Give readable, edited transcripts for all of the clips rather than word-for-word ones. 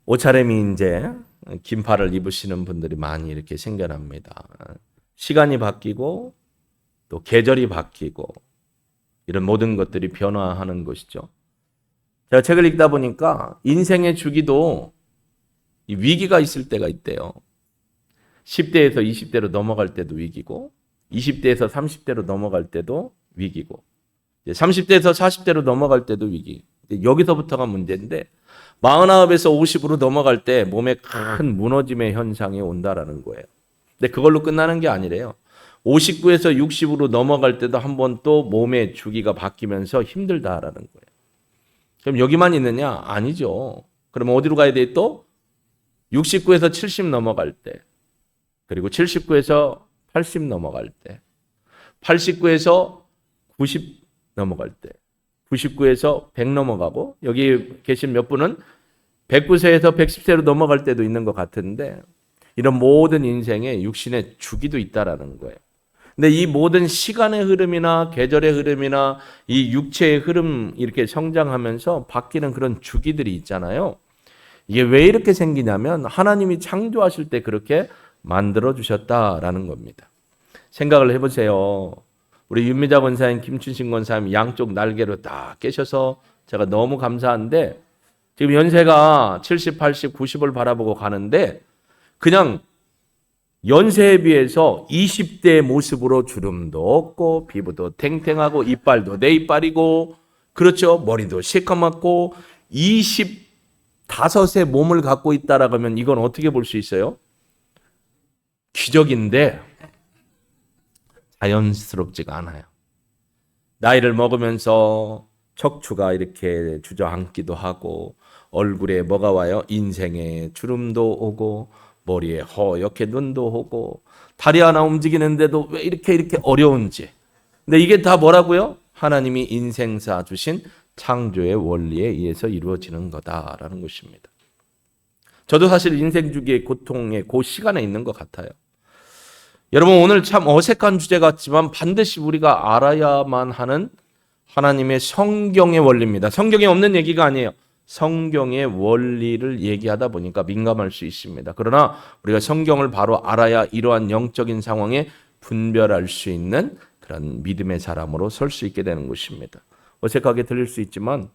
옷차림이 이제 긴팔을 입으시는 분들이 많이 이렇게 생겨납니다. 시간이 바뀌고 또 계절이 바뀌고 이런 모든 것들이 변화하는 것이죠. 제가 책을 읽다 보니까 인생의 주기도 위기가 있을 때가 있대요. 10대에서 20대로 넘어갈 때도 위기고 20대에서 30대로 넘어갈 때도 위기고 30대에서 40대로 넘어갈 때도 위기. 여기서부터가 문제인데 49에서 50으로 넘어갈 때 몸에 큰 무너짐의 현상이 온다라는 거예요. 근데 그걸로 끝나는 게 아니래요. 59에서 60으로 넘어갈 때도 한번 또 몸의 주기가 바뀌면서 힘들다라는 거예요. 그럼 여기만 있느냐? 아니죠. 그럼 어디로 가야 돼 또? 69에서 70 넘어갈 때, 그리고 79에서 80 넘어갈 때, 89에서 90 넘어갈 때, 99에서 100 넘어가고, 여기 계신 몇 분은 109세에서 110세로 넘어갈 때도 있는 것 같은데, 이런 모든 인생에 육신의 주기도 있다라는 거예요. 근데 이 모든 시간의 흐름이나 계절의 흐름이나 이 육체의 흐름 이렇게 성장하면서 바뀌는 그런 주기들이 있잖아요. 이게 왜 이렇게 생기냐면 하나님이 창조하실 때 그렇게 만들어 주셨다라는 겁니다. 생각을 해보세요. 우리 윤미자 권사님, 김춘신 권사님 양쪽 날개로 딱 깨셔서 제가 너무 감사한데 지금 연세가 70, 80, 90을 바라보고 가는데 그냥 연세에 비해서 20대의 모습으로 주름도 없고 피부도 탱탱하고 이빨도 내 이빨이고 그렇죠. 머리도 시커멓고 25의 몸을 갖고 있다라고 하면 이건 어떻게 볼 수 있어요? 기적인데 자연스럽지가 않아요. 나이를 먹으면서 척추가 이렇게 주저앉기도 하고 얼굴에 뭐가 와요? 인생에 주름도 오고 머리에 허옇게 눈도 오고 다리 하나 움직이는데도 왜 이렇게 어려운지. 근데 이게 다 뭐라고요? 하나님이 인생사 주신 창조의 원리에 의해서 이루어지는 거다라는 것입니다. 저도 사실 인생 주기의 고통의 그 시간에 있는 것 같아요. 여러분 오늘 참 어색한 주제 같지만 반드시 우리가 알아야만 하는 하나님의 성경의 원리입니다. 성경에 없는 얘기가 아니에요. 성경의 원리를 얘기하다 보니까 민감할 수 있습니다. 그러나 우리가 성경을 바로 알아야 이러한 영적인 상황에 분별할 수 있는 그런 믿음의 사람으로 설 수 있게 되는 것입니다. 어색하게 들릴 수 있지만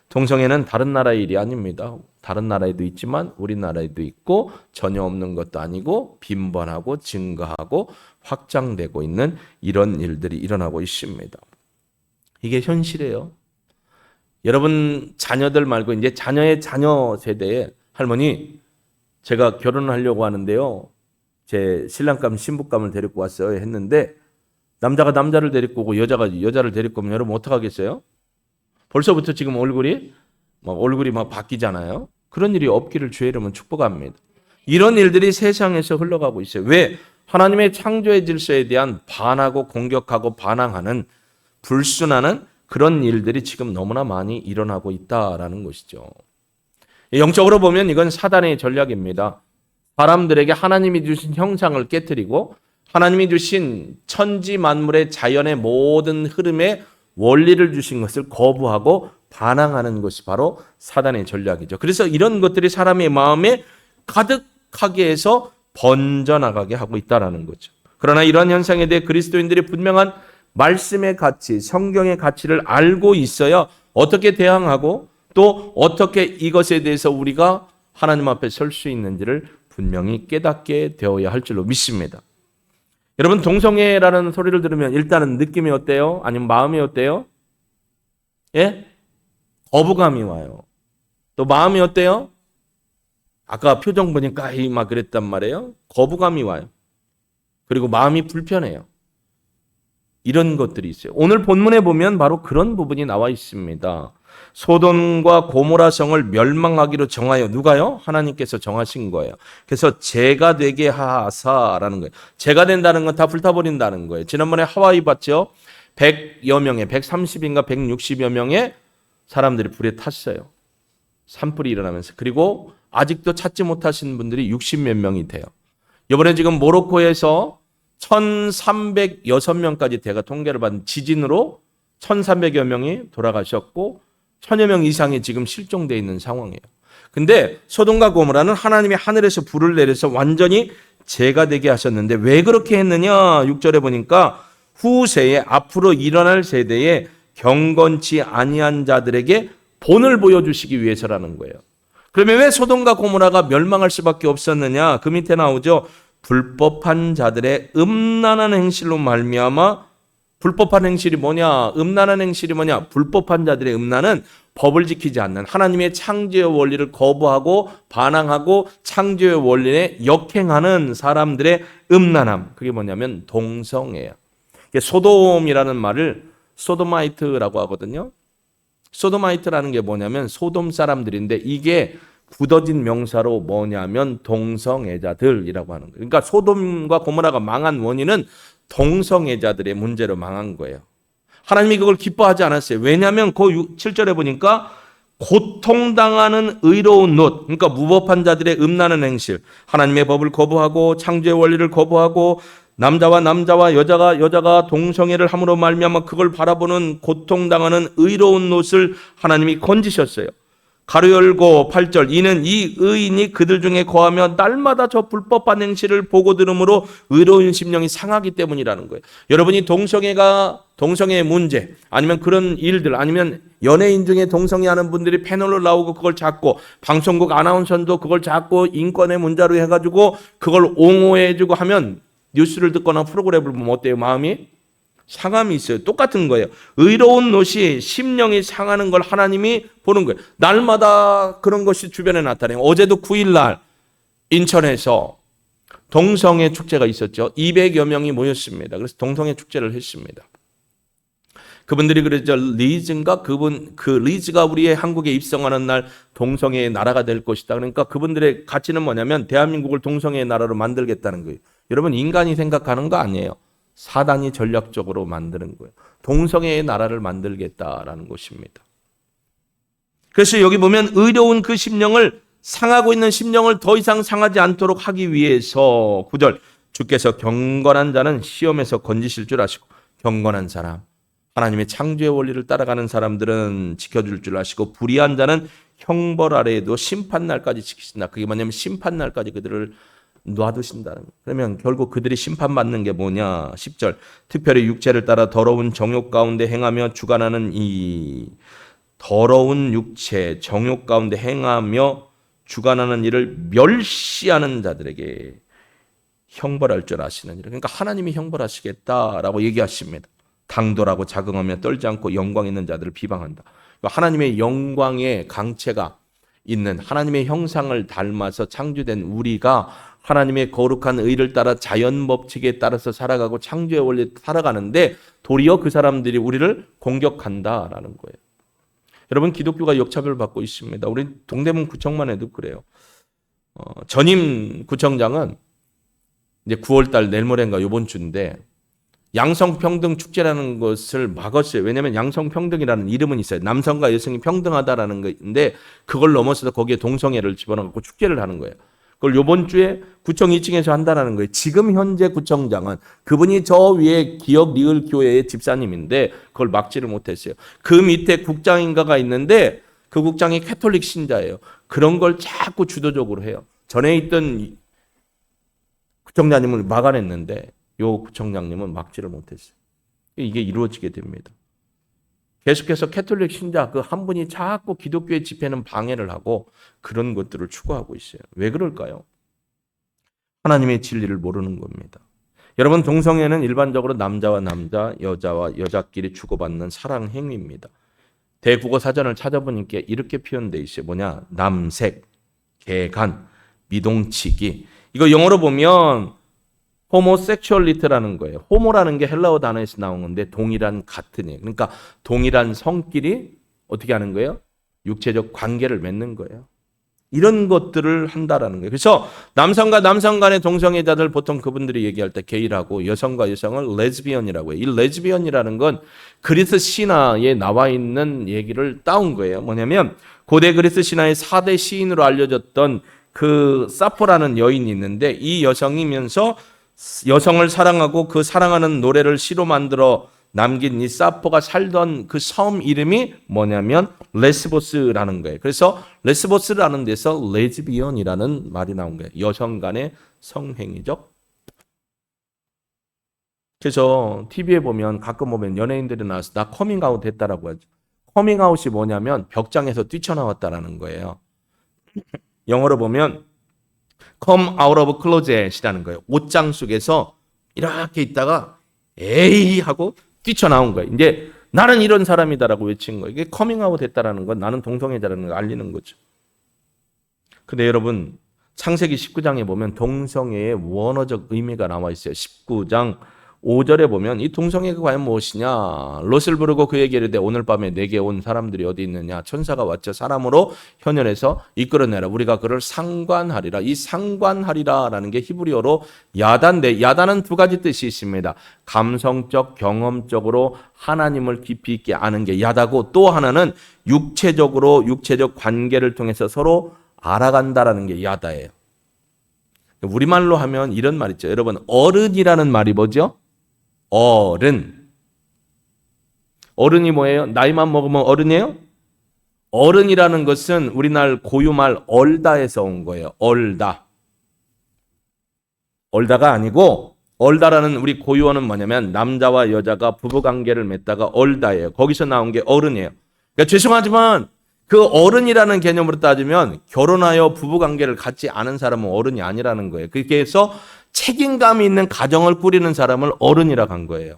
동성애는 다른 나라의 일이 아닙니다. 다른 나라에도 있지만 우리나라에도 있고 전혀 없는 것도 아니고 빈번하고 증가하고 확장되고 있는 이런 일들이 일어나고 있습니다. 이게 현실이에요. 여러분 자녀들 말고 이제 자녀의 자녀 세대에 할머니 제가 결혼을 하려고 하는데요. 제 신랑감 신부감을 데리고 왔어요 했는데 남자가 남자를 데리고 오고 여자가 여자를 데리고 오면 여러분 어떡하겠어요? 벌써부터 지금 얼굴이 막 바뀌잖아요. 그런 일이 없기를 주의 이름은 축복합니다. 이런 일들이 세상에서 흘러가고 있어요. 왜? 하나님의 창조의 질서에 대한 반하고 공격하고 반항하는 불순하는 그런 일들이 지금 너무나 많이 일어나고 있다라는 것이죠. 영적으로 보면 이건 사단의 전략입니다. 사람들에게 하나님이 주신 형상을 깨트리고 하나님이 주신 천지 만물의 자연의 모든 흐름에 원리를 주신 것을 거부하고 반항하는 것이 바로 사단의 전략이죠. 그래서 이런 것들이 사람의 마음에 가득하게 해서 번져나가게 하고 있다는 거죠. 그러나 이러한 현상에 대해 그리스도인들이 분명한 말씀의 가치, 성경의 가치를 알고 있어야 어떻게 대항하고 또 어떻게 이것에 대해서 우리가 하나님 앞에 설 수 있는지를 분명히 깨닫게 되어야 할 줄로 믿습니다. 여러분 동성애라는 소리를 들으면 일단은 느낌이 어때요? 아니면 마음이 어때요? 예? 거부감이 와요. 또 마음이 어때요? 아까 표정 보니까 막 그랬단 말이에요. 거부감이 와요. 그리고 마음이 불편해요. 이런 것들이 있어요. 오늘 본문에 보면 바로 그런 부분이 나와 있습니다. 소돔과 고모라 성을 멸망하기로 정하여 누가요? 하나님께서 정하신 거예요. 그래서 재가 되게 하사라는 거예요. 재가 된다는 건 다 불타버린다는 거예요. 지난번에 하와이 봤죠? 100여 명의 130인가 160여 명의 사람들이 불에 탔어요. 산불이 일어나면서. 그리고 아직도 찾지 못하신 분들이 60몇 명이 돼요. 이번에 지금 모로코에서 1306명까지 대가 통계를 받은 지진으로 1300여 명이 돌아가셨고 1000여 명 이상이 지금 실종되어 있는 상황이에요. 근데 소돔과 고모라는 하나님이 하늘에서 불을 내려서 완전히 죄가 되게 하셨는데 왜 그렇게 했느냐? 6절에 보니까 후세에 앞으로 일어날 세대에 경건치 아니한 자들에게 본을 보여주시기 위해서라는 거예요. 그러면 왜 소돔과 고모라가 멸망할 수밖에 없었느냐? 그 밑에 나오죠. 불법한 자들의 음란한 행실로 말미암아. 불법한 행실이 뭐냐? 음란한 행실이 뭐냐? 불법한 자들의 음란은 법을 지키지 않는 하나님의 창조의 원리를 거부하고 반항하고 창조의 원리에 역행하는 사람들의 음란함. 그게 뭐냐면 동성애야. 소돔이라는 말을 소도마이트라고 하거든요. 소도마이트라는 게 뭐냐면 소돔 사람들인데 이게 굳어진 명사로 뭐냐면 동성애자들이라고 하는 거예요. 그러니까 소돔과 고모라가 망한 원인은 동성애자들의 문제로 망한 거예요. 하나님이 그걸 기뻐하지 않았어요. 왜냐하면 그 7절에 보니까 고통당하는 의로운 놋, 그러니까 무법한 자들의 음란한 행실, 하나님의 법을 거부하고 창조의 원리를 거부하고 남자와 여자가 동성애를 함으로 말미암아 그걸 바라보는 고통당하는 의로운 놋을 하나님이 건지셨어요. 가로 열고 8절 이는 이 의인이 그들 중에 거하며 날마다 저 불법한 행실을 보고 들으므로 의로운 심령이 상하기 때문이라는 거예요. 여러분이 동성애의 문제 아니면 그런 일들 아니면 연예인 중에 동성애하는 분들이 패널로 나오고 그걸 자꾸 방송국 아나운서도 그걸 자꾸 인권의 문제로 해가지고 그걸 옹호해주고 하면 뉴스를 듣거나 프로그램을 보면 어때요? 마음이? 상함이 있어요. 똑같은 거예요. 의로운 놋이 심령이 상하는 걸 하나님이 보는 거예요. 날마다 그런 것이 주변에 나타나요. 어제도 9일날 인천에서 동성애 축제가 있었죠. 200여 명이 모였습니다. 그래서 동성애 축제를 했습니다. 그분들이 그러죠. 리즈인가? 그 리즈가 우리의 한국에 입성하는 날 동성애의 나라가 될 것이다. 그러니까 그분들의 가치는 뭐냐면 대한민국을 동성애의 나라로 만들겠다는 거예요. 여러분 인간이 생각하는 거 아니에요. 사단이 전략적으로 만드는 거예요. 동성애의 나라를 만들겠다라는 것입니다. 그래서 여기 보면 의로운 그 심령을 상하고 있는 심령을 더 이상 상하지 않도록 하기 위해서 9절 주께서 경건한 자는 시험에서 건지실 줄 아시고 경건한 사람 하나님의 창조의 원리를 따라가는 사람들은 지켜줄 줄 아시고 불의한 자는 형벌 아래에도 심판날까지 지키신다. 그게 뭐냐면 심판날까지 그들을 놔두신다는 거예요. 그러면 결국 그들이 심판받는 게 뭐냐? 10절 특별히 육체를 따라 더러운 정욕 가운데 행하며 주관하는 이 더러운 육체 정욕 가운데 행하며 주관하는 일을 멸시하는 자들에게 형벌할 줄 아시느니라. 그러니까 하나님이 형벌하시겠다라고 얘기하십니다. 당돌하고 자긍하며 떨지 않고 영광 있는 자들을 비방한다. 하나님의 영광의 강체가 있는 하나님의 형상을 닮아서 창조된 우리가 하나님의 거룩한 의를 따라 자연 법칙에 따라서 살아가고 창조의 원리에 살아가는데 도리어 그 사람들이 우리를 공격한다라는 거예요. 여러분 기독교가 역차별 받고 있습니다. 우리 동대문 구청만 해도 그래요. 전임 구청장은 이제 9월달 내일 모레인가 이번 주인데 양성평등 축제라는 것을 막았어요. 왜냐하면 양성평등이라는 이름은 있어요. 남성과 여성이 평등하다라는 것인데 그걸 넘어서서 거기에 동성애를 집어넣고 축제를 하는 거예요. 그걸 이번 주에 구청 2층에서 한다라는 거예요. 지금 현재 구청장은 그분이 저 위에 기억 리을 교회의 집사님인데 그걸 막지를 못했어요. 그 밑에 국장인가가 있는데 그 국장이 캐톨릭 신자예요. 그런 걸 자꾸 주도적으로 해요. 전에 있던 구청장님을 막아냈는데 요 구청장님은 막지를 못했어요. 이게 이루어지게 됩니다. 계속해서 캐톨릭 신자 그 한 분이 자꾸 기독교의 집회는 방해를 하고 그런 것들을 추구하고 있어요. 왜 그럴까요? 하나님의 진리를 모르는 겁니다. 여러분 동성애는 일반적으로 남자와 남자, 여자와 여자끼리 주고받는 사랑 행위입니다. 대국어 사전을 찾아보니까 이렇게 표현되어 있어요. 뭐냐? 남색, 개간, 미동치기. 이거 영어로 보면 호모섹슈얼리티라는 거예요. 호모라는 게 헬라어 단어에서 나온 건데 동일한 같은이에요. 그러니까 동일한 성끼리 어떻게 하는 거예요? 육체적 관계를 맺는 거예요. 이런 것들을 한다라는 거예요. 그래서 남성과 남성 간의 동성애자들 보통 그분들이 얘기할 때 게이라고 여성과 여성을 레즈비언이라고 해요. 이 레즈비언이라는 건 그리스 신화에 나와 있는 얘기를 따온 거예요. 뭐냐면 고대 그리스 신화의 4대 시인으로 알려졌던 그 사포라는 여인이 있는데 이 여성이면서 여성을 사랑하고 그 사랑하는 노래를 시로 만들어 남긴 이 사포가 살던 그 섬 이름이 뭐냐면 레스보스라는 거예요. 그래서 레스보스라는 데서 레즈비언이라는 말이 나온 거예요. 여성 간의 성행위죠. 그래서 TV에 보면 가끔 보면 연예인들이 나와서 나 커밍아웃 했다라고 하죠. 커밍아웃이 뭐냐면 벽장에서 뛰쳐나왔다라는 거예요. 영어로 보면 come out of closet이라는 거예요. 옷장 속에서 이렇게 있다가 에이 하고 뛰쳐나온 거예요. 이제 나는 이런 사람이다라고 외친 거예요. 이게 커밍아웃 했다라는 건 나는 동성애자라는 걸 알리는 거죠. 근데 여러분 창세기 19장에 보면 동성애의 원어적 의미가 나와 있어요. 19장 5절에 보면 이 동성애가 과연 무엇이냐? 롯을 부르고 그에게 이르되 오늘 밤에 내게 온 사람들이 어디 있느냐? 천사가 왔죠. 사람으로 현현해서 이끌어내라. 우리가 그를 상관하리라. 이 상관하리라라는 게 히브리어로 야단인데 야단은 두 가지 뜻이 있습니다. 감성적, 경험적으로 하나님을 깊이 있게 아는 게 야다고 또 하나는 육체적 관계를 통해서 서로 알아간다라는 게 야다예요. 우리말로 하면 이런 말 있죠. 여러분 어른이라는 말이 뭐죠? 어른. 어른이 뭐예요? 나이만 먹으면 어른이에요? 어른이라는 것은 우리날 고유말 얼다에서 온 거예요. 얼다. 얼다가 아니고 얼다라는 우리 고유어는 뭐냐면 남자와 여자가 부부관계를 맺다가 얼다예요. 거기서 나온 게 어른이에요. 그러니까 죄송하지만 그 어른이라는 개념으로 따지면 결혼하여 부부관계를 갖지 않은 사람은 어른이 아니라는 거예요. 그래서 책임감이 있는 가정을 꾸리는 사람을 어른이라고 한 거예요.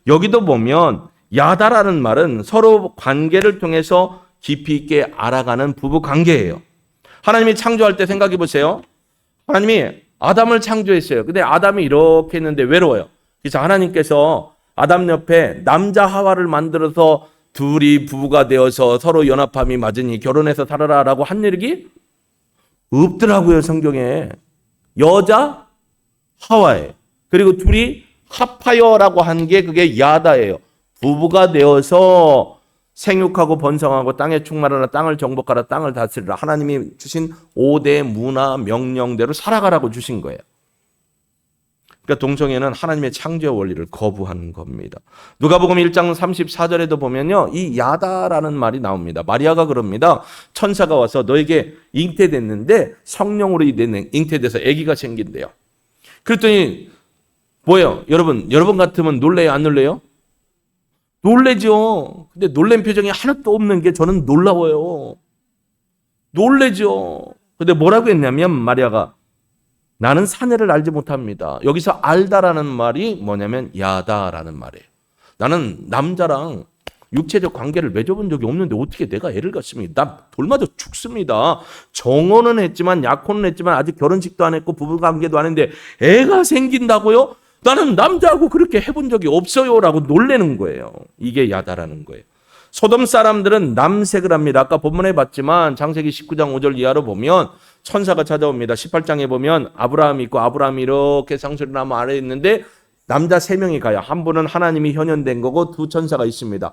여기도 보면 야다라는 말은 서로 관계를 통해서 깊이 있게 알아가는 부부관계예요. 하나님이 창조할 때 생각해 보세요. 하나님이 아담을 창조했어요. 근데 아담이 이렇게 했는데 외로워요. 그래서 하나님께서 아담 옆에 남자 하와를 만들어서 둘이 부부가 되어서 서로 연합함이 맞으니 결혼해서 살아라라고 한 얘기 없더라고요, 성경에. 여자 하와에 그리고 둘이 합하여라고 한 게 그게 야다예요. 부부가 되어서 생육하고 번성하고 땅에 충만하라, 땅을 정복하라, 땅을 다스리라. 하나님이 주신 5대 문화 명령대로 살아가라고 주신 거예요. 그러니까 동성애는 하나님의 창조 원리를 거부하는 겁니다. 누가복음 1장 34절에도 보면요. 이 야다라는 말이 나옵니다. 마리아가 그럽니다. 천사가 와서 너에게 잉태됐는데 성령으로 잉태돼서 아기가 생긴대요. 그랬더니 뭐예요? 여러분 같으면 놀래요? 안 놀래요? 놀래죠. 근데 놀란 표정이 하나도 없는 게 저는 놀라워요. 놀래죠. 근데 뭐라고 했냐면 마리아가 나는 사내를 알지 못합니다. 여기서 알다라는 말이 뭐냐면 야다라는 말이에요. 나는 남자랑 육체적 관계를 맺어본 적이 없는데 어떻게 내가 애를 갖습니까? 나 돌맞아 죽습니다. 정혼은 했지만 약혼은 했지만 아직 결혼식도 안 했고 부부관계도 안 했는데 애가 생긴다고요? 나는 남자하고 그렇게 해본 적이 없어요 라고 놀래는 거예요. 이게 야다라는 거예요. 소돔 사람들은 남색을 합니다. 아까 본문에 봤지만 창세기 19장 5절 이하로 보면 천사가 찾아옵니다. 18장에 보면 아브라함이 있고 아브라함이 이렇게 상수리나무 아래에 있는데 남자 3명이 가요. 한 분은 하나님이 현현된 거고 두 천사가 있습니다.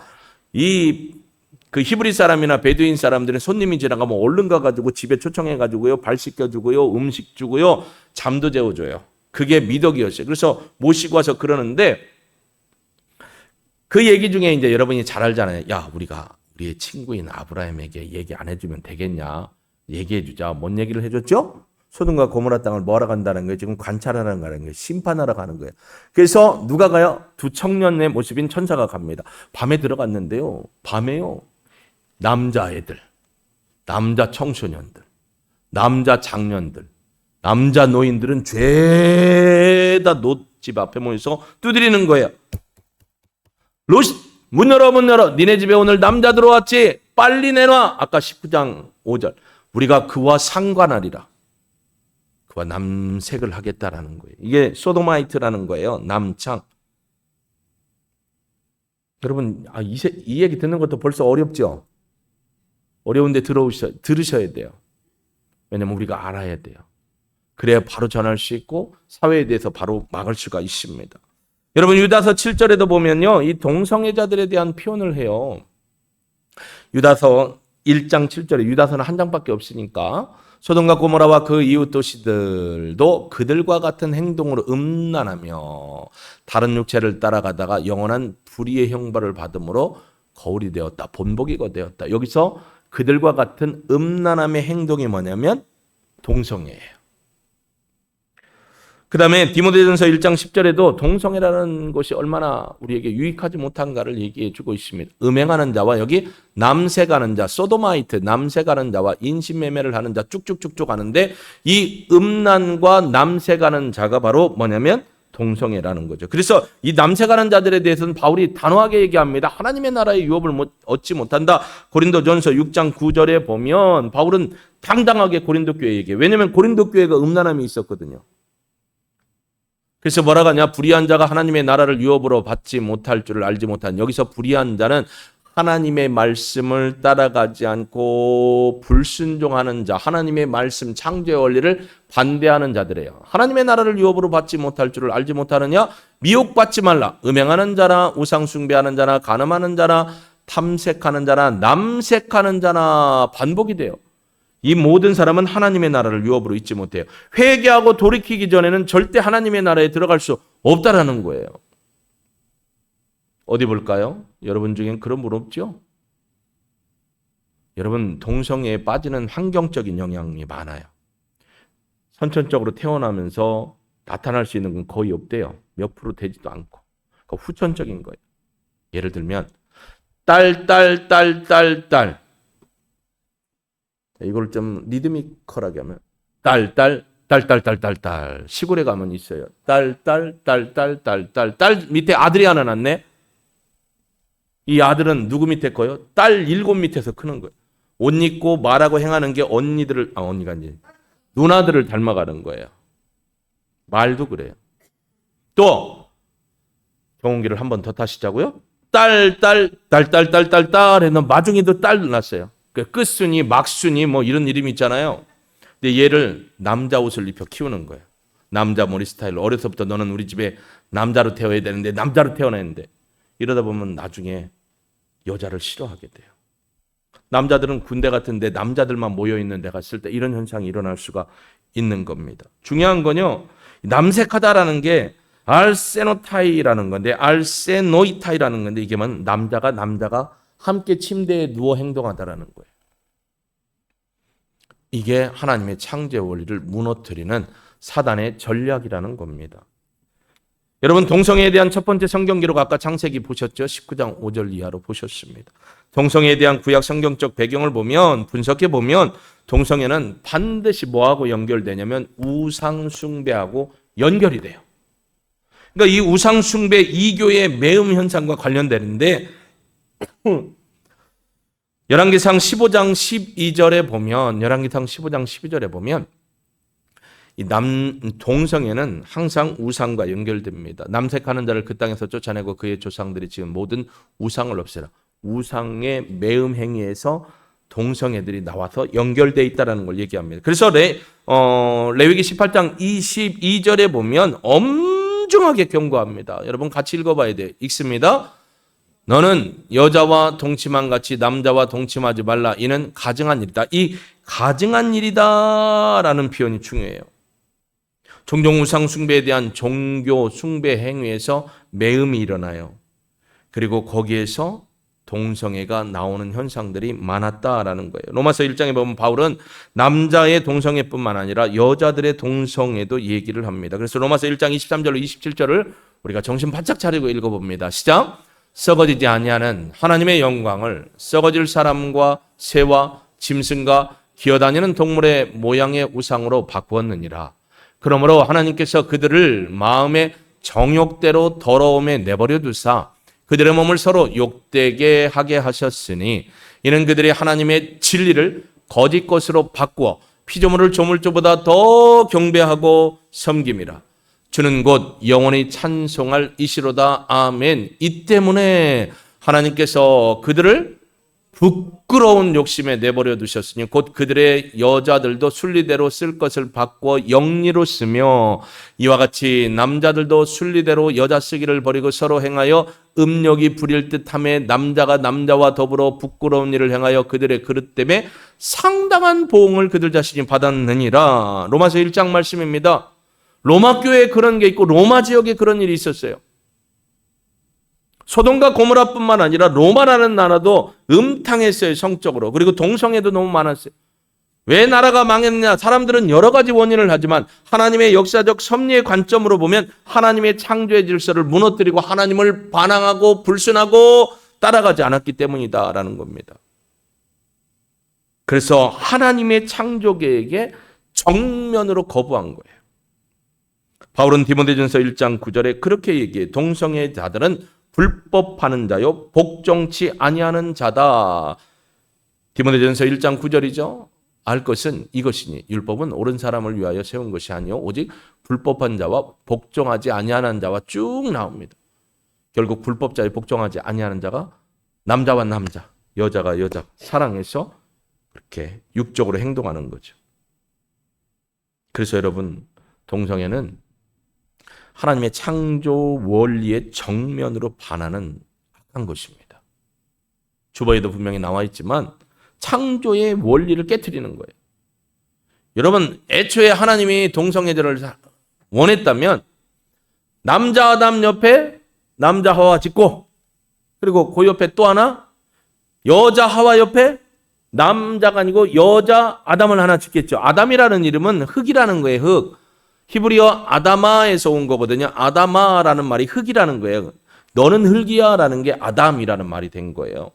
그 히브리 사람이나 베두인 사람들은 손님이 지나가면 얼른 가가지고 집에 초청해가지고요. 발 씻겨주고요. 음식 주고요. 잠도 재워줘요. 그게 미덕이었어요. 그래서 모시고 와서 그러는데 그 얘기 중에 이제 여러분이 잘 알잖아요. 야, 우리가 우리의 친구인 아브라함에게 얘기 안 해주면 되겠냐? 얘기해주자. 뭔 얘기를 해줬죠? 소돔과 고모라 땅을 뭐하러 간다는 거예요? 지금 관찰하러 가는 거예요. 심판하러 가는 거예요. 그래서 누가 가요? 두 청년의 모습인 천사가 갑니다. 밤에 들어갔는데요. 밤에요. 남자애들, 남자 청소년들, 남자 장년들, 남자 노인들은 죄다 놋집 앞에 모여서 두드리는 거예요. 롯, 문 열어, 문 열어. 니네 집에 오늘 남자 들어왔지? 빨리 내놔. 아까 19장 5절. 우리가 그와 상관하리라. 그와 남색을 하겠다라는 거예요. 이게 소도마이트라는 거예요. 남창. 여러분, 이 얘기 듣는 것도 벌써 어렵죠? 어려운데 들으셔야 돼요. 왜냐면 우리가 알아야 돼요. 그래야 바로 전할 수 있고 사회에 대해서 바로 막을 수가 있습니다. 여러분 유다서 7절에도 보면요. 이 동성애자들에 대한 표현을 해요. 유다서 1장 7절에 유다서는 한 장밖에 없으니까 소돔과 고모라와 그 이웃 도시들도 그들과 같은 행동으로 음란하며 다른 육체를 따라가다가 영원한 불의의 형벌을 받음으로 거울이 되었다. 본보기가 되었다. 여기서 그들과 같은 음란함의 행동이 뭐냐면 동성애예요. 그 다음에 디모데전서 1장 10절에도 동성애라는 것이 얼마나 우리에게 유익하지 못한가를 얘기해 주고 있습니다. 음행하는 자와 여기 남색하는 자, 소도마이트, 남색하는 자와 인신매매를 하는 자 쭉쭉쭉쭉 하는데 이 음란과 남색하는 자가 바로 뭐냐면 동성애라는 거죠. 그래서 이 남색하는 자들에 대해서는 바울이 단호하게 얘기합니다. 하나님의 나라의 유업을 얻지 못한다. 고린도전서 6장 9절에 보면 바울은 당당하게 고린도 교회에 얘기해요. 왜냐하면 고린도 교회가 음란함이 있었거든요. 그래서 뭐라고 하냐? 불의한 자가 하나님의 나라를 유업으로 받지 못할 줄을 알지 못한, 여기서 불의한 자는 하나님의 말씀을 따라가지 않고 불순종하는 자, 하나님의 말씀 창조의 원리를 반대하는 자들이에요. 하나님의 나라를 유업으로 받지 못할 줄을 알지 못하느냐? 미혹받지 말라. 음행하는 자나 우상 숭배하는 자나 간음하는 자나 탐색하는 자나 남색하는 자나 반복이 돼요. 이 모든 사람은 하나님의 나라를 유업으로 잊지 못해요. 회개하고 돌이키기 전에는 절대 하나님의 나라에 들어갈 수 없다라는 거예요. 어디 볼까요? 여러분 중엔 그런 분 없죠? 여러분, 동성애에 빠지는 환경적인 영향이 많아요. 선천적으로 태어나면서 나타날 수 있는 건 거의 없대요. 몇 프로 되지도 않고. 그러니까 후천적인 거예요. 예를 들면 딸. 이걸 좀 리드미컬하게 하면 딸. 시골에 가면 있어요. 딸 밑에 아들이 하나 낳네. 이 아들은 누구 밑에 커요? 딸 7 밑에서 크는 거예요. 옷 입고 말하고 행하는 게 언니가 이제 누나들을 닮아가는 거예요. 말도 그래요. 또 경운기를 한 번 더 타시자고요. 딸 해서 마중이도 딸 낳았어요. 끝순이, 막순이 뭐 이런 이름이 있잖아요. 근데 얘를 남자 옷을 입혀 키우는 거예요. 남자 머리 스타일로. 어려서부터 너는 우리 집에 남자로 태어나야 되는데 남자로 태어났는데 이러다 보면 나중에 여자를 싫어하게 돼요. 남자들은 군대 같은데 남자들만 모여있는 데 갔을 때 이런 현상이 일어날 수가 있는 겁니다. 중요한 건요. 남색하다라는 게 알세노타이라는 건데 알세노이타이라는 건데 이게 뭐 남자가 함께 침대에 누워 행동하다라는 거예요. 이게 하나님의 창조의 원리를 무너뜨리는 사단의 전략이라는 겁니다. 여러분, 동성애에 대한 첫 번째 성경 기록 아까 창세기 보셨죠? 19장 5절 이하로 보셨습니다. 동성애에 대한 구약 성경적 배경을 보면, 분석해 보면 동성애는 반드시 뭐하고 연결되냐면 우상 숭배하고 연결이 돼요. 그러니까 이 우상 숭배 이교의 매음 현상과 관련되는데 열왕기상 15장 12절에 보면 이 동성애는 항상 우상과 연결됩니다. 남색하는 자를 그 땅에서 쫓아내고 그의 조상들이 지은 모든 우상을 없애라. 우상의 매음 행위에서 동성애들이 나와서 연결되어 있다는 걸 얘기합니다. 그래서 레위기 18장 22절에 보면 엄중하게 경고합니다. 여러분 같이 읽어봐야 돼요. 읽습니다. 너는 여자와 동침한 같이 남자와 동침하지 말라. 이는 가증한 일이다. 이 가증한 일이다라는 표현이 중요해요. 종종 우상 숭배에 대한 종교 숭배 행위에서 매음이 일어나요. 그리고 거기에서 동성애가 나오는 현상들이 많았다라는 거예요. 로마서 1장에 보면 바울은 남자의 동성애뿐만 아니라 여자들의 동성애도 얘기를 합니다. 그래서 로마서 1장 23절로 27절을 우리가 정신 바짝 차리고 읽어봅니다. 시작! 썩어지지 아니하는 하나님의 영광을 썩어질 사람과 새와 짐승과 기어다니는 동물의 모양의 우상으로 바꾸었느니라. 그러므로 하나님께서 그들을 마음의 정욕대로 더러움에 내버려 두사 그들의 몸을 서로 욕되게 하게 하셨으니 이는 그들이 하나님의 진리를 거짓 것으로 바꾸어 피조물을 조물주보다 더 경배하고 섬김이라. 주는 곧 영원히 찬송할 이시로다. 아멘. 이 때문에 하나님께서 그들을 부끄러운 욕심에 내버려 두셨으니 곧 그들의 여자들도 순리대로 쓸 것을 바꾸어 영리로 쓰며 이와 같이 남자들도 순리대로 여자 쓰기를 버리고 서로 행하여 음욕이 부릴 듯하며 남자가 남자와 더불어 부끄러운 일을 행하여 그들의 그릇 때문에 상당한 보응을 그들 자신이 받았느니라. 로마서 1장 말씀입니다. 로마 교회에 그런 게 있고 로마 지역에 그런 일이 있었어요. 소돔과 고모라뿐만 아니라 로마라는 나라도 음탕했어요, 성적으로. 그리고 동성애도 너무 많았어요. 왜 나라가 망했느냐? 사람들은 여러 가지 원인을 하지만 하나님의 역사적 섭리의 관점으로 보면 하나님의 창조의 질서를 무너뜨리고 하나님을 반항하고 불순하고 따라가지 않았기 때문이다라는 겁니다. 그래서 하나님의 창조 계획에 정면으로 거부한 거예요. 바울은 디모데전서 1장 9절에 그렇게 얘기해. 동성애자들은 불법하는 자요 복종치 아니하는 자다. 디모데전서 1장 9절이죠. 알 것은 이것이니 율법은 옳은 사람을 위하여 세운 것이 아니요 오직 불법한 자와 복종하지 아니하는 자와 쭉 나옵니다. 결국 불법자에 복종하지 아니하는 자가 남자와 남자, 여자가 여자 사랑해서 그렇게 육적으로 행동하는 거죠. 그래서 여러분, 동성애는 하나님의 창조 원리의 정면으로 반하는 악한 것입니다. 주보에도 분명히 나와 있지만 창조의 원리를 깨트리는 거예요. 여러분, 애초에 하나님이 동성애자를 원했다면 남자 아담 옆에 남자 하와 짓고 그리고 그 옆에 또 하나 여자 하와 옆에 남자가 아니고 여자 아담을 하나 짓겠죠. 아담이라는 이름은 흙이라는 거예요. 흙. 히브리어 아다마에서 온 거거든요. 아다마라는 말이 흙이라는 거예요. 너는 흙이야 라는 게 아담이라는 말이 된 거예요.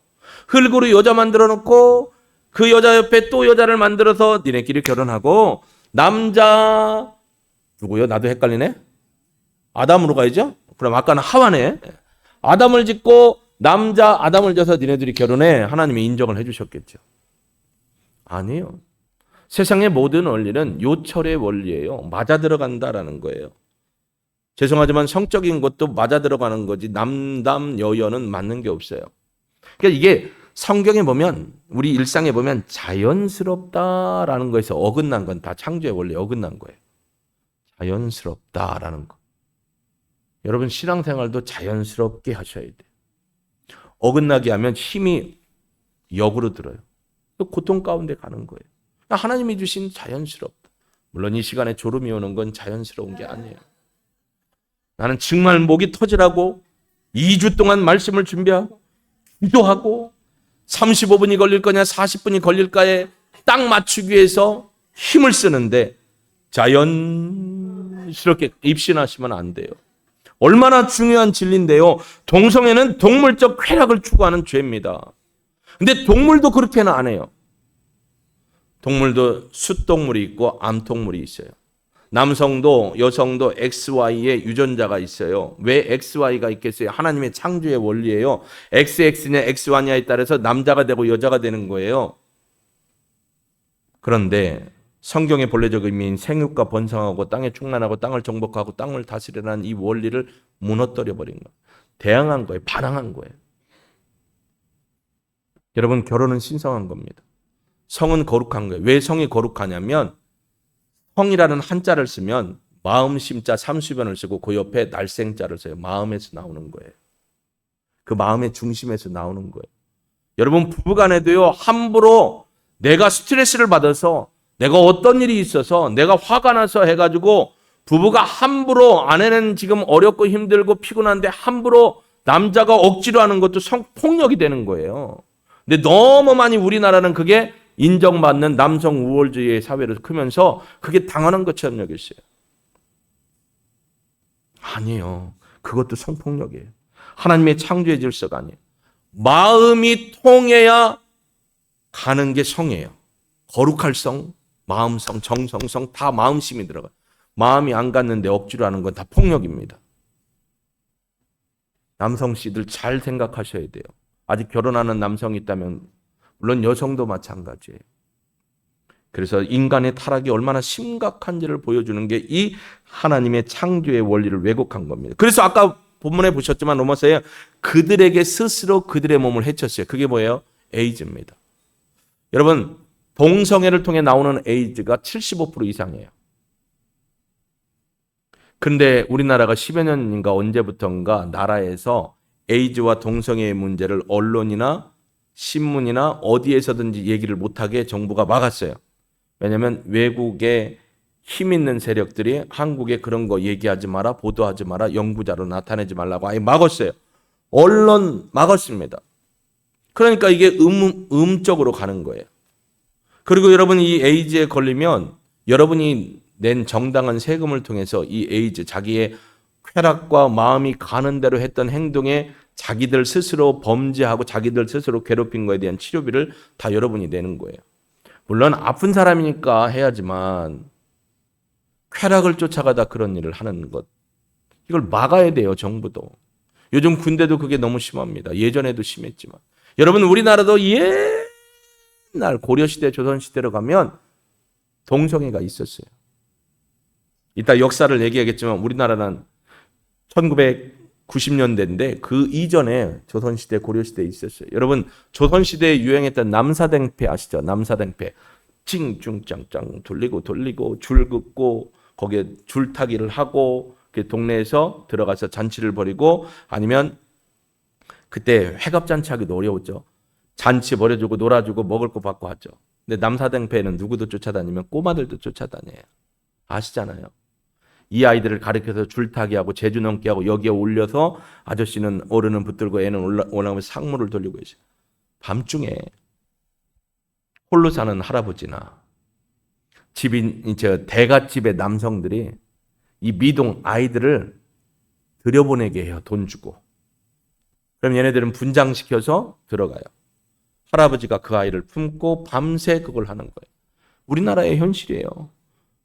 흙으로 여자 만들어 놓고 그 여자 옆에 또 여자를 만들어서 니네끼리 결혼하고 남자 누구요? 나도 헷갈리네. 아담으로 가야죠. 그럼 아까는 하와네. 아담을 짓고 남자 아담을 져서 니네들이 결혼해. 하나님이 인정을 해주셨겠죠. 아니에요. 세상의 모든 원리는 요철의 원리예요. 맞아 들어간다라는 거예요. 죄송하지만 성적인 것도 맞아 들어가는 거지 남담 여여는 맞는 게 없어요. 그러니까 이게 성경에 보면 우리 일상에 보면 자연스럽다라는 거에서 어긋난 건 다 창조의 원리에 어긋난 거예요. 자연스럽다라는 거. 여러분 신앙생활도 자연스럽게 하셔야 돼요. 어긋나게 하면 힘이 역으로 들어요. 고통 가운데 가는 거예요. 하나님이 주신 자연스럽다. 물론 이 시간에 졸음이 오는 건 자연스러운 게 아니에요. 나는 정말 목이 터지라고 2주 동안 말씀을 준비하고 기도하고 35분이 걸릴 거냐 40분이 걸릴까에 딱 맞추기 위해서 힘을 쓰는데 자연스럽게 입신하시면 안 돼요. 얼마나 중요한 진리인데요. 동성애는 동물적 쾌락을 추구하는 죄입니다. 근데 동물도 그렇게는 안 해요. 동물도 숫동물이 있고 암동물이 있어요. 남성도 여성도 XY의 유전자가 있어요. 왜 XY가 있겠어요? 하나님의 창조의 원리예요. XX냐 XY냐에 따라서 남자가 되고 여자가 되는 거예요. 그런데 성경의 본래적 의미인 생육과 번성하고 땅에 충만하고 땅을 정복하고 땅을 다스리라는 이 원리를 무너뜨려 버린 거예요. 대항한 거예요. 반항한 거예요. 여러분 결혼은 신성한 겁니다. 성은 거룩한 거예요. 왜 성이 거룩하냐면 성이라는 한자를 쓰면 마음 심자 삼수변을 쓰고 그 옆에 날생자를 써요. 마음에서 나오는 거예요. 그 마음의 중심에서 나오는 거예요. 여러분 부부간에도요 함부로 내가 스트레스를 받아서 내가 어떤 일이 있어서 내가 화가 나서 해가지고 부부가 함부로 아내는 지금 어렵고 힘들고 피곤한데 함부로 남자가 억지로 하는 것도 성폭력이 되는 거예요. 근데 너무 많이 우리나라는 그게 인정받는 남성 우월주의의 사회로 크면서 그게 당연한 것처럼 여겼어요. 아니에요. 그것도 성폭력이에요. 하나님의 창조의 질서가 아니에요. 마음이 통해야 가는 게 성이에요. 거룩할 성, 마음성, 정성성 다 마음심이 들어가요. 마음이 안 갔는데 억지로 하는 건 다 폭력입니다. 남성 씨들 잘 생각하셔야 돼요. 아직 결혼하는 남성이 있다면 물론 여성도 마찬가지예요. 그래서 인간의 타락이 얼마나 심각한지를 보여주는 게 이 하나님의 창조의 원리를 왜곡한 겁니다. 그래서 아까 본문에 보셨지만 로마서에 그들에게 스스로 그들의 몸을 해쳤어요. 그게 뭐예요? 에이즈입니다. 여러분, 동성애를 통해 나오는 에이즈가 75% 이상이에요. 근데 우리나라가 10여 년인가 언제부턴가 나라에서 에이즈와 동성애의 문제를 언론이나 신문이나 어디에서든지 얘기를 못하게 정부가 막았어요. 왜냐하면 외국의 힘 있는 세력들이 한국에 그런 거 얘기하지 마라, 보도하지 마라, 연구자로 나타내지 말라고 아예 막았어요. 언론 막았습니다. 그러니까 이게 음적으로 가는 거예요. 그리고 여러분, 이 에이즈에 걸리면 여러분이 낸 정당한 세금을 통해서 이 에이즈, 자기의 쾌락과 마음이 가는 대로 했던 행동에 자기들 스스로 범죄하고 자기들 스스로 괴롭힌 거에 대한 치료비를 다 여러분이 내는 거예요. 물론 아픈 사람이니까 해야지만 쾌락을 쫓아가다 그런 일을 하는 것, 이걸 막아야 돼요, 정부도. 요즘 군대도 그게 너무 심합니다. 예전에도 심했지만. 여러분, 우리나라도 옛날 고려시대, 조선시대로 가면 동성애가 있었어요. 이따 역사를 얘기하겠지만 우리나라는 1990년대인데 그 이전에 조선시대, 고려시대에 있었어요. 여러분, 조선시대에 유행했던 남사댕패 아시죠? 남사댕패. 찡중짱짱 돌리고 줄 긋고 거기에 줄타기를 하고 동네에서 들어가서 잔치를 벌이고, 아니면 그때 회갑잔치 하기도 어려웠죠. 잔치 벌여주고 놀아주고 먹을 거 받고 하죠. 근데 남사댕패는 누구도 쫓아다니면 꼬마들도 쫓아다녀요. 아시잖아요. 이 아이들을 가르쳐서 줄타기 하고 제주 넘게 하고 여기에 올려서 아저씨는 어른은 붙들고 애는 올라가면서 상무를 돌리고 있어요. 밤중에 홀로 사는 할아버지나 대갓집의 남성들이 이 미동 아이들을 들여보내게 해요. 돈 주고. 그럼 얘네들은 분장시켜서 들어가요. 할아버지가 그 아이를 품고 밤새 그걸 하는 거예요. 우리나라의 현실이에요.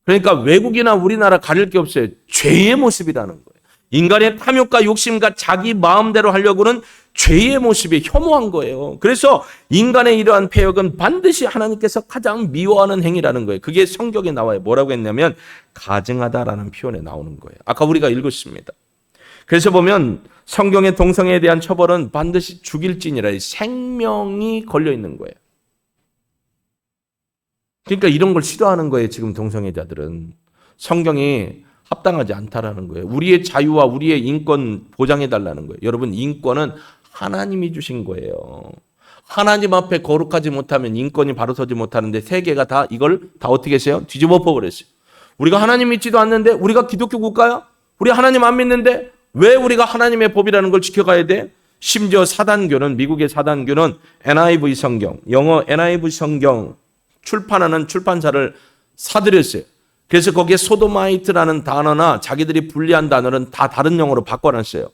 그러니까 외국이나 우리나라 가릴 게 없어요. 죄의 모습이라는 거예요. 인간의 탐욕과 욕심과 자기 마음대로 하려고는 죄의 모습이 혐오한 거예요. 그래서 인간의 이러한 폐역은 반드시 하나님께서 가장 미워하는 행위라는 거예요. 그게 성경에 나와요. 뭐라고 했냐면 가증하다라는 표현에 나오는 거예요. 아까 우리가 읽었습니다. 그래서 보면 성경의 동성애에 대한 처벌은 반드시 죽일지니라, 생명이 걸려 있는 거예요. 그러니까 이런 걸 싫어하는 거예요. 지금 동성애자들은. 성경이 합당하지 않다라는 거예요. 우리의 자유와 우리의 인권 보장해달라는 거예요. 여러분, 인권은 하나님이 주신 거예요. 하나님 앞에 거룩하지 못하면 인권이 바로 서지 못하는데 세계가 다 이걸 다 어떻게 했어요? 뒤집어 엎어버렸어요. 우리가 하나님 믿지도 않는데, 우리가 기독교 국가야? 우리 하나님 안 믿는데 왜 우리가 하나님의 법이라는 걸 지켜가야 돼? 심지어 사단교는, 미국의 사단교는 NIV 성경, 영어 NIV 성경 출판하는 출판사를 사들였어요. 그래서 거기에 소도마이트라는 단어나 자기들이 분리한 단어는 다 다른 영어로 바꿔놨어요.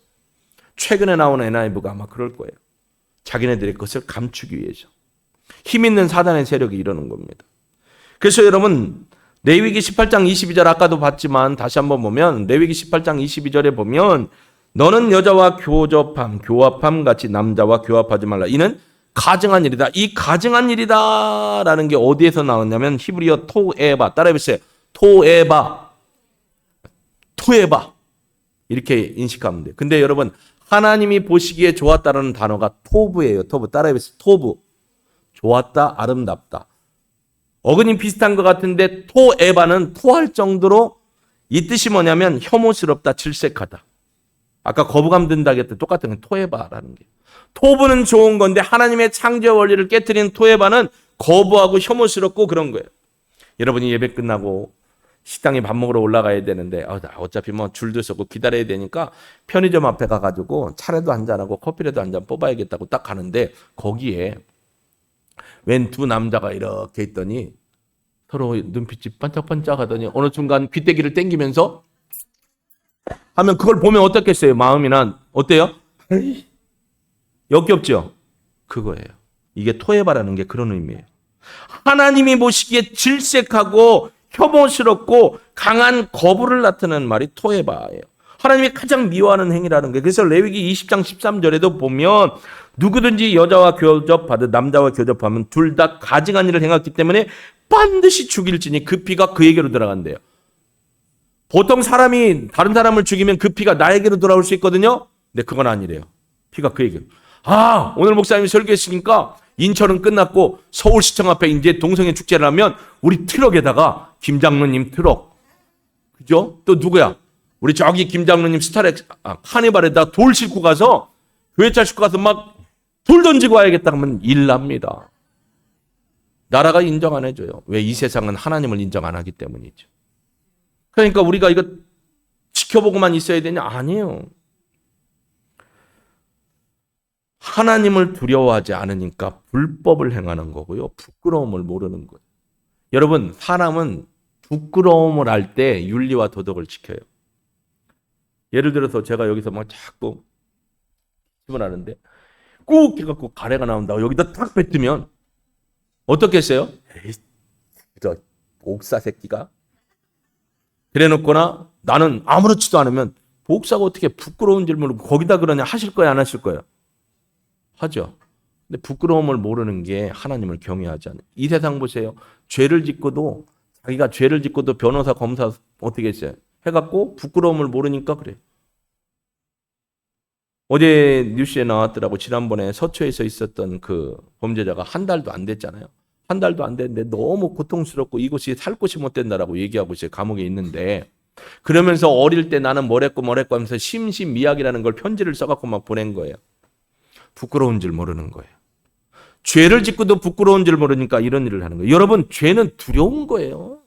최근에 나온 NIV가 아마 그럴 거예요. 자기네들의 것을 감추기 위해서. 힘 있는 사단의 세력이 이러는 겁니다. 그래서 여러분, 레위기 18장 22절 아까도 봤지만 다시 한번 보면 레위기 18장 22절에 보면 너는 여자와 교합함 같이 남자와 교합하지 말라. 이는 가증한 일이다. 이 가증한 일이다라는 게 어디에서 나왔냐면 히브리어 토에바. 따라해보세요. 토에바. 이렇게 인식하면 돼요. 근데 여러분, 하나님이 보시기에 좋았다라는 단어가 토브예요. 토브. 따라해보세요. 토브. 좋았다, 아름답다. 어근이 비슷한 것 같은데 토에바는 토할 정도로 이 뜻이 뭐냐면 혐오스럽다, 질색하다. 아까 거부감 든다고 했던 똑같은 게 토에바라는 게. 토부는 좋은 건데 하나님의 창조 원리를 깨트리는 토에바는 거부하고 혐오스럽고 그런 거예요. 여러분이 예배 끝나고 식당에 밥 먹으러 올라가야 되는데 어차피 뭐 줄도 서고 기다려야 되니까 편의점 앞에 가가지고 차라도 한잔하고 커피라도 한잔 뽑아야겠다고 딱 가는데 거기에 웬 두 남자가 이렇게 있더니 서로 눈빛이 반짝반짝 하더니 어느 순간 귀때기를 땡기면서 하면 그걸 보면 어떻겠어요? 마음이나 어때요? 역겹죠? 그거예요. 이게 토에바라는 게 그런 의미예요. 하나님이 보시기에 질색하고 혐오스럽고 강한 거부를 나타내는 말이 토에바예요. 하나님이 가장 미워하는 행위라는 게. 그래서 레위기 20장 13절에도 보면 누구든지 여자와 교접하듯 남자와 교접하면 둘 다 가증한 일을 행했기 때문에 반드시 죽일지니 그 피가 그에게로 들어간대요. 보통 사람이 다른 사람을 죽이면 그 피가 나에게로 돌아올 수 있거든요. 근데 그건 아니래요. 피가 그에게로. 오늘 목사님이 설교했으니까 인천은 끝났고 서울시청 앞에 이제 동성애 축제를 하면 우리 트럭에다가 김장로님 트럭, 그죠? 또 누구야? 우리 저기 김장로님 카니발에다 돌 싣고 가서 교회차 싣고 가서 막 돌 던지고 와야겠다 하면 일 납니다. 나라가 인정 안 해줘요. 왜? 이 세상은 하나님을 인정 안 하기 때문이죠. 그러니까 우리가 이거 지켜보고만 있어야 되냐? 아니에요. 하나님을 두려워하지 않으니까 불법을 행하는 거고요. 부끄러움을 모르는 거예요. 여러분, 사람은 부끄러움을 할 때 윤리와 도덕을 지켜요. 예를 들어서 제가 여기서 막 자꾸 힘을 하는데 꾹 해갖고 가래가 나온다고 여기다 딱 뱉으면 어떻겠어요? 에이, 저 복사 새끼가. 그래놓거나 나는 아무렇지도 않으면 복사가 어떻게 부끄러운 질문을 거기다 그러냐, 하실 거야 안 하실 거야? 하죠. 근데 부끄러움을 모르는 게 하나님을 경외하지 않아요. 이 세상 보세요. 죄를 짓고도 자기가 죄를 짓고도 변호사 검사 어떻게 했어요? 해갖고 부끄러움을 모르니까 그래요. 어제 뉴스에 나왔더라고. 지난번에 서초에서 있었던 그 범죄자가 한 달도 안 됐잖아요. 한 달도 안 됐는데 너무 고통스럽고 이곳이 살 곳이 못 된다라고 얘기하고 이제 감옥에 있는데, 그러면서 어릴 때 나는 뭐랬고 하면서 심신미약이라는 걸 편지를 써갖고 막 보낸 거예요. 부끄러운 줄 모르는 거예요. 죄를 짓고도 부끄러운 줄 모르니까 이런 일을 하는 거예요. 여러분, 죄는 두려운 거예요.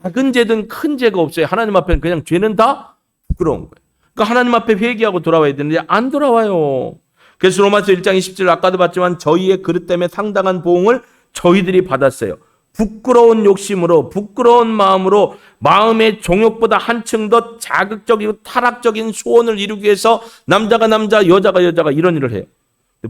작은 죄든 큰 죄가 없어요. 하나님 앞에는 그냥 죄는 다 부끄러운 거예요. 그러니까 하나님 앞에 회개하고 돌아와야 되는데 안 돌아와요. 그래서 로마서 1장 20절 아까도 봤지만 저희의 그릇 때문에 상당한 보응을 저희들이 받았어요. 부끄러운 욕심으로, 부끄러운 마음으로 마음의 정욕보다 한층 더 자극적이고 타락적인 소원을 이루기 위해서 남자가 남자, 여자가 이런 일을 해요.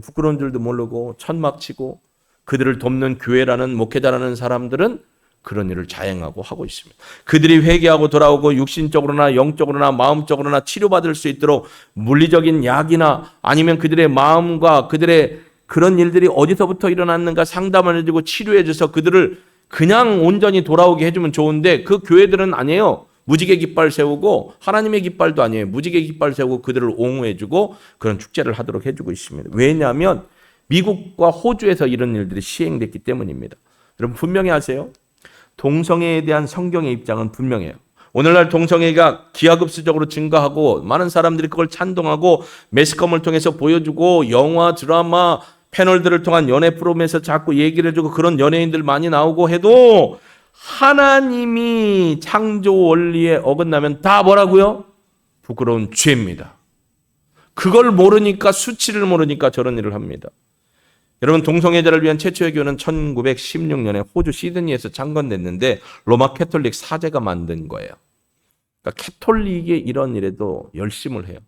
부끄러운 줄도 모르고 천막치고 그들을 돕는 교회라는 목회자라는 사람들은 그런 일을 자행하고 하고 있습니다. 그들이 회개하고 돌아오고 육신적으로나 영적으로나 마음적으로나 치료받을 수 있도록 물리적인 약이나 아니면 그들의 마음과 그들의 그런 일들이 어디서부터 일어났는가 상담을 해주고 치료해줘서 그들을 그냥 온전히 돌아오게 해주면 좋은데, 그 교회들은 아니에요. 무지개 깃발 세우고, 하나님의 깃발도 아니에요. 무지개 깃발 세우고 그들을 옹호해주고 그런 축제를 하도록 해주고 있습니다. 왜냐하면 미국과 호주에서 이런 일들이 시행됐기 때문입니다. 여러분 분명히 아세요? 동성애에 대한 성경의 입장은 분명해요. 오늘날 동성애가 기하급수적으로 증가하고 많은 사람들이 그걸 찬동하고 매스컴을 통해서 보여주고 영화, 드라마, 패널들을 통한 연애 프로그램에서 자꾸 얘기를 해주고 그런 연예인들 많이 나오고 해도 하나님이 창조 원리에 어긋나면 다 뭐라고요? 부끄러운 죄입니다. 그걸 모르니까, 수치를 모르니까 저런 일을 합니다. 여러분, 동성애자를 위한 최초의 교회는 1916년에 호주 시드니에서 창건됐는데 로마 캐톨릭 사제가 만든 거예요. 그러니까 캐톨릭이 이런 일에도 열심을 해요.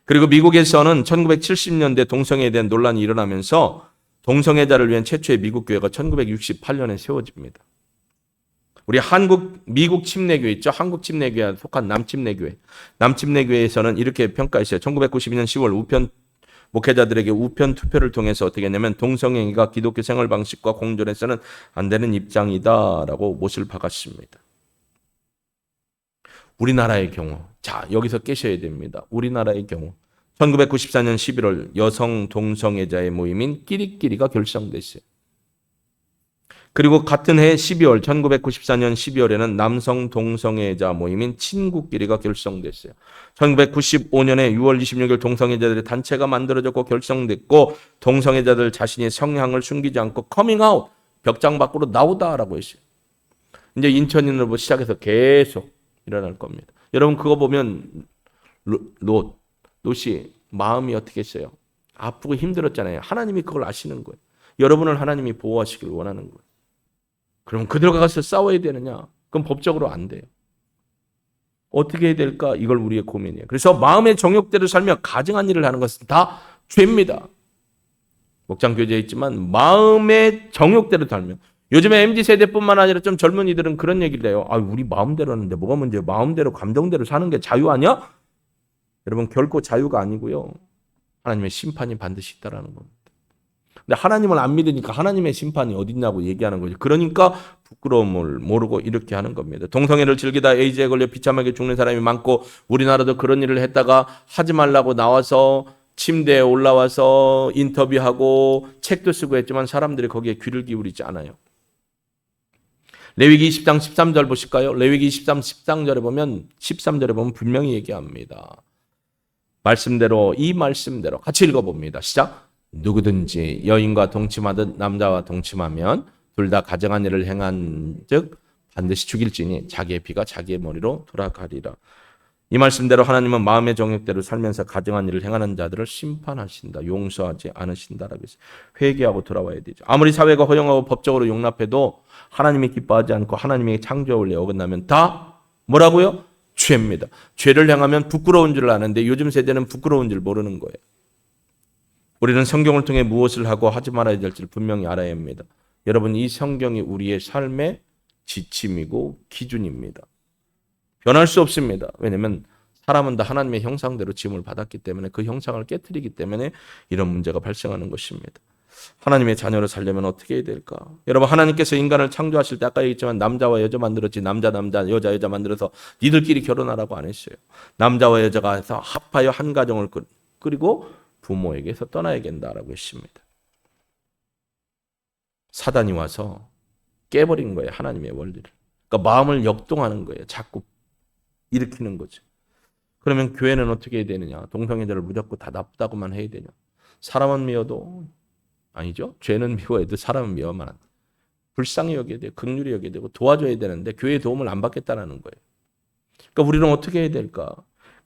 그리고 미국에서는 1970년대 동성애에 대한 논란이 일어나면서 동성애자를 위한 최초의 미국 교회가 1968년에 세워집니다. 우리 미국 침례교회 있죠? 한국 침례교회에 속한 남침례교회. 남침례교회에서는 이렇게 평가했어요. 1992년 10월 우편 목회자들에게 우편 투표를 통해서 어떻게 했냐면 동성애가 기독교 생활 방식과 공존해서는 안 되는 입장이다라고 못을 박았습니다. 우리나라의 경우, 자 여기서 깨셔야 됩니다. 우리나라의 경우 1994년 11월 여성 동성애자의 모임인 끼리끼리가 결성됐어요. 그리고 같은 해 12월 1994년 12월에는 남성 동성애자 모임인 친구끼리가 결성됐어요. 1995년에 6월 26일 동성애자들의 단체가 만들어졌고 결성됐고 동성애자들 자신의 성향을 숨기지 않고 커밍아웃, 벽장 밖으로 나오다라고 했어요. 이제 인천인으로 시작해서 계속 일어날 겁니다. 여러분 그거 보면 롯이 마음이 어떻게 했어요? 아프고 힘들었잖아요. 하나님이 그걸 아시는 거예요. 여러분을 하나님이 보호하시길 원하는 거예요. 그럼 그들과 가서 싸워야 되느냐? 그럼 법적으로 안 돼요. 어떻게 해야 될까? 이걸 우리의 고민이에요. 그래서 마음의 정욕대로 살며 가증한 일을 하는 것은 다 죄입니다. 목장교제에 있지만 마음의 정욕대로 살며, 요즘에 MZ세대뿐만 아니라 좀 젊은이들은 그런 얘기를 해요. 아, 우리 마음대로 하는데 뭐가 문제예요? 마음대로 감정대로 사는 게 자유 아니야? 여러분 결코 자유가 아니고요. 하나님의 심판이 반드시 있다라는 겁니다. 근데 하나님을 안 믿으니까 하나님의 심판이 어딨냐고 얘기하는 거죠. 그러니까 부끄러움을 모르고 이렇게 하는 겁니다. 동성애를 즐기다 에이즈에 걸려 비참하게 죽는 사람이 많고 우리나라도 그런 일을 했다가 하지 말라고 나와서 침대에 올라와서 인터뷰하고 책도 쓰고 했지만 사람들이 거기에 귀를 기울이지 않아요. 레위기 20장 13절 보실까요? 레위기 23, 13절에 보면 분명히 얘기합니다. 이 말씀대로 같이 읽어봅니다. 시작. 누구든지 여인과 동침하듯 남자와 동침하면 둘 다 가증한 일을 행한 즉 반드시 죽일지니 자기의 피가 자기의 머리로 돌아가리라. 이 말씀대로 하나님은 마음의 정욕대로 살면서 가증한 일을 행하는 자들을 심판하신다. 용서하지 않으신다라고 했어요. 회개하고 돌아와야 되죠. 아무리 사회가 허용하고 법적으로 용납해도 하나님이 기뻐하지 않고 하나님의 창조의 원리에 어긋나면 다 뭐라고요? 죄입니다. 죄를 행하면 부끄러운 줄 아는데 요즘 세대는 부끄러운 줄 모르는 거예요. 우리는 성경을 통해 무엇을 하고 하지 말아야 될지를 분명히 알아야 합니다. 여러분, 이 성경이 우리의 삶의 지침이고 기준입니다. 변할 수 없습니다. 왜냐하면 사람은 다 하나님의 형상대로 지음을 받았기 때문에 그 형상을 깨트리기 때문에 이런 문제가 발생하는 것입니다. 하나님의 자녀로 살려면 어떻게 해야 될까? 여러분, 하나님께서 인간을 창조하실 때 아까 얘기했지만 남자와 여자 만들었지 남자, 여자 만들어서 니들끼리 결혼하라고 안 했어요. 남자와 여자가 해서 합하여 한 가정을 꾸리고 부모에게서 떠나야 된다라고 했습니다. 사단이 와서 깨버린 거예요. 하나님의 원리를. 그러니까 마음을 역동하는 거예요. 자꾸 일으키는 거죠. 그러면 교회는 어떻게 해야 되느냐? 동성애자를 무조건 다 나쁘다고만 해야 되냐? 사람은 미워도 아니죠. 죄는 미워야 돼. 사람은 미워만 안 돼. 불쌍히 여겨야 돼요. 긍휼히 여겨야 되고 도와줘야 되는데 교회의 도움을 안 받겠다는 거예요. 그러니까 우리는 어떻게 해야 될까?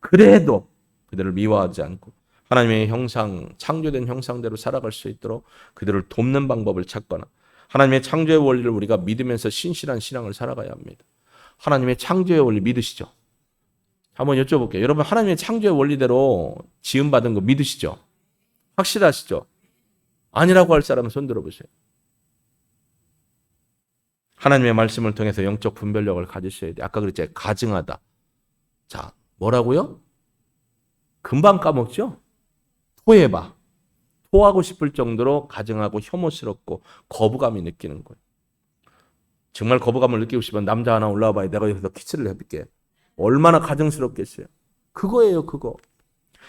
그래도 그들을 미워하지 않고 하나님의 형상, 창조된 형상대로 살아갈 수 있도록 그들을 돕는 방법을 찾거나 하나님의 창조의 원리를 우리가 믿으면서 신실한 신앙을 살아가야 합니다. 하나님의 창조의 원리 믿으시죠? 한번 여쭤볼게요. 여러분, 하나님의 창조의 원리대로 지음받은 거 믿으시죠? 확실하시죠? 아니라고 할 사람은 손 들어보세요. 하나님의 말씀을 통해서 영적 분별력을 가지셔야 돼요. 아까 그랬죠? 가증하다. 자, 뭐라고요? 금방 까먹죠? 토해봐. 토하고 싶을 정도로 가증하고 혐오스럽고 거부감이 느끼는 거예요. 정말 거부감을 느끼고 싶으면 남자 하나 올라와 봐요. 내가 여기서 키스를 해볼게. 얼마나 가증스럽겠어요. 그거예요, 그거.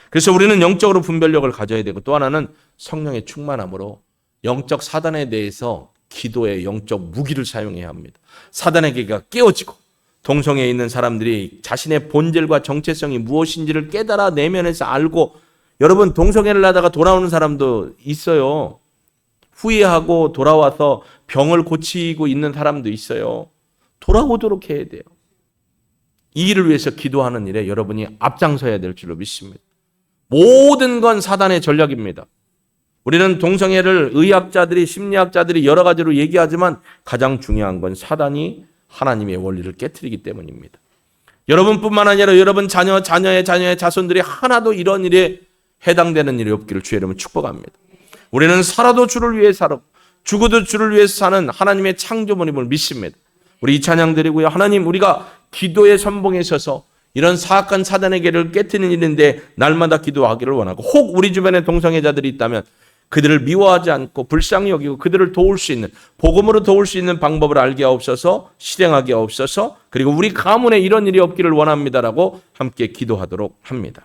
그래서 우리는 영적으로 분별력을 가져야 되고 또 하나는 성령의 충만함으로 영적 사단에 대해서 기도의 영적 무기를 사용해야 합니다. 사단에게가 깨어지고 동성애에 있는 사람들이 자신의 본질과 정체성이 무엇인지를 깨달아 내면에서 알고 여러분 동성애를 하다가 돌아오는 사람도 있어요. 후회하고 돌아와서 병을 고치고 있는 사람도 있어요. 돌아오도록 해야 돼요. 이 일을 위해서 기도하는 일에 여러분이 앞장서야 될 줄로 믿습니다. 모든 건 사단의 전략입니다. 우리는 동성애를 의학자들이 심리학자들이 여러 가지로 얘기하지만 가장 중요한 건 사단이 하나님의 원리를 깨트리기 때문입니다. 여러분뿐만 아니라 여러분 자녀의 자손들이 하나도 이런 일에 해당되는 일이 없기를 주의 이름으로 축복합니다. 우리는 살아도 주를 위해 살고 죽어도 주를 위해서 사는 하나님의 창조모님을 믿습니다. 우리 이 찬양 드리고요. 하나님, 우리가 기도의 선봉에 서서 이런 사악한 사단의 계를 깨트리는 일인데 날마다 기도하기를 원하고 혹 우리 주변에 동성애자들이 있다면 그들을 미워하지 않고 불쌍히 여기고 그들을 도울 수 있는 복음으로 도울 수 있는 방법을 알게 하옵소서, 실행하게 하옵소서, 그리고 우리 가문에 이런 일이 없기를 원합니다라고 함께 기도하도록 합니다.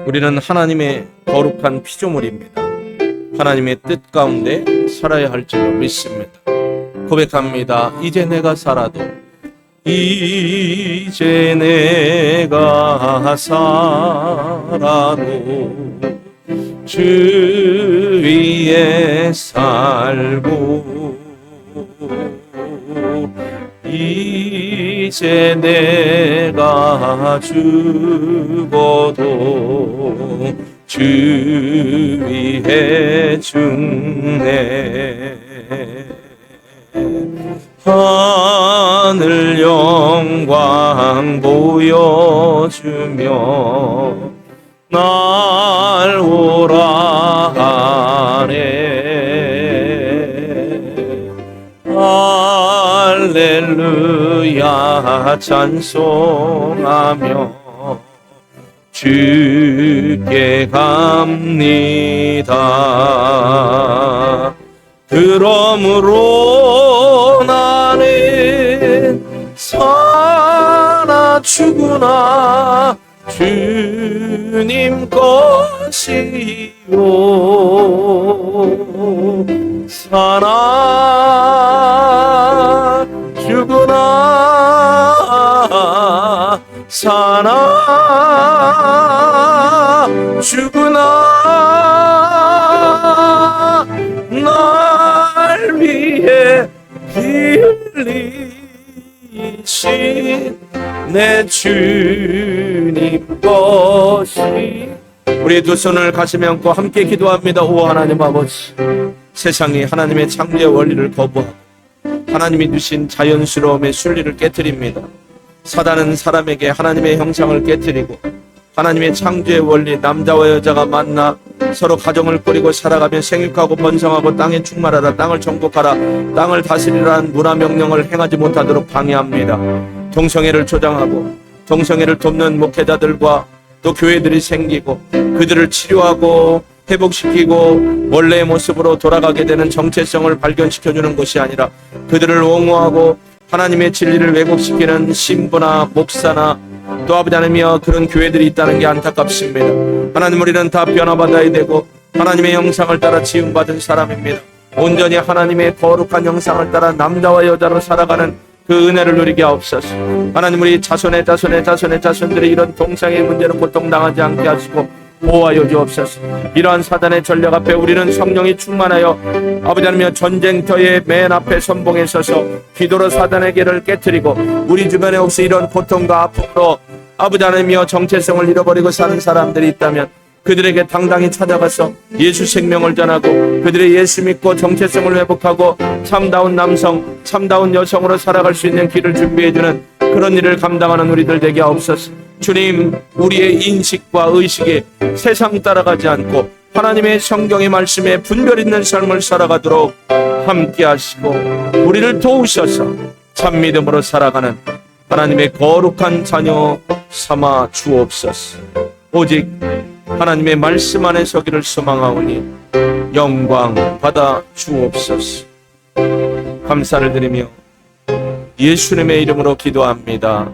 우리는 하나님의 거룩한 피조물입니다. 하나님의 뜻 가운데 살아야 할 줄로 믿습니다. 고백합니다. 이제 내가 살아도 이제 내가 살아도 주 위에 살고 이제 내가 죽어도 주 위에 죽네. 하늘 영광 보여주며 날 오라 하네. 할렐루야 찬송하며 주께 갑니다. 그러므로 나는 살아 죽으나 주 사나 죽으나 사나 죽으나 날 위해 피 흘리신 내 주님 것이. 우리 두 손을 가슴에 얹고 함께 기도합니다. 오 하나님 아버지, 세상이 하나님의 창조의 원리를 거부하고 하나님이 주신 자연스러움의 순리를 깨트립니다. 사단은 사람에게 하나님의 형상을 깨트리고 하나님의 창조의 원리, 남자와 여자가 만나 서로 가정을 꾸리고 살아가며 생육하고 번성하고 땅에 충만하라, 땅을 정복하라, 땅을 다스리라는 문화명령을 행하지 못하도록 방해합니다. 동성애를 조장하고 동성애를 돕는 목회자들과 또 교회들이 생기고 그들을 치료하고 회복시키고 원래의 모습으로 돌아가게 되는 정체성을 발견시켜주는 것이 아니라 그들을 옹호하고 하나님의 진리를 왜곡시키는 신부나 목사나 또 아버지 하나님이여 그런 교회들이 있다는 게 안타깝습니다. 하나님, 우리는 다 변화받아야 되고 하나님의 형상을 따라 지음받은 사람입니다. 온전히 하나님의 거룩한 형상을 따라 남자와 여자로 살아가는 그 은혜를 누리게 하옵소서. 하나님, 우리 자손들이 이런 동성애의 문제로 고통당하지 않게 하시고 보호하여 주옵소서. 이러한 사단의 전략 앞에 우리는 성령이 충만하여 아버지 하나님이여 전쟁터의 맨 앞에 선봉에 서서 기도로 사단의 길을 깨트리고 우리 주변에 혹시 이런 고통과 아픔으로 아버지 하나님이여 정체성을 잃어버리고 사는 사람들이 있다면 그들에게 당당히 찾아가서 예수 생명을 전하고 그들의 예수 믿고 정체성을 회복하고 참다운 남성, 참다운 여성으로 살아갈 수 있는 길을 준비해주는 그런 일을 감당하는 우리들 되게 하옵소서. 주님, 우리의 인식과 의식에 세상 따라가지 않고 하나님의 성경의 말씀에 분별 있는 삶을 살아가도록 함께 하시고 우리를 도우셔서 참 믿음으로 살아가는 하나님의 거룩한 자녀 삼아 주옵소서. 오직 하나님의 말씀 안에 서기를 소망하오니 영광 받아 주옵소서. 감사를 드리며 예수님의 이름으로 기도합니다.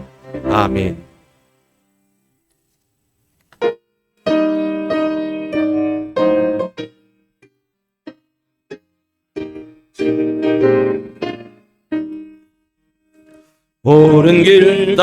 아멘. 옳은 길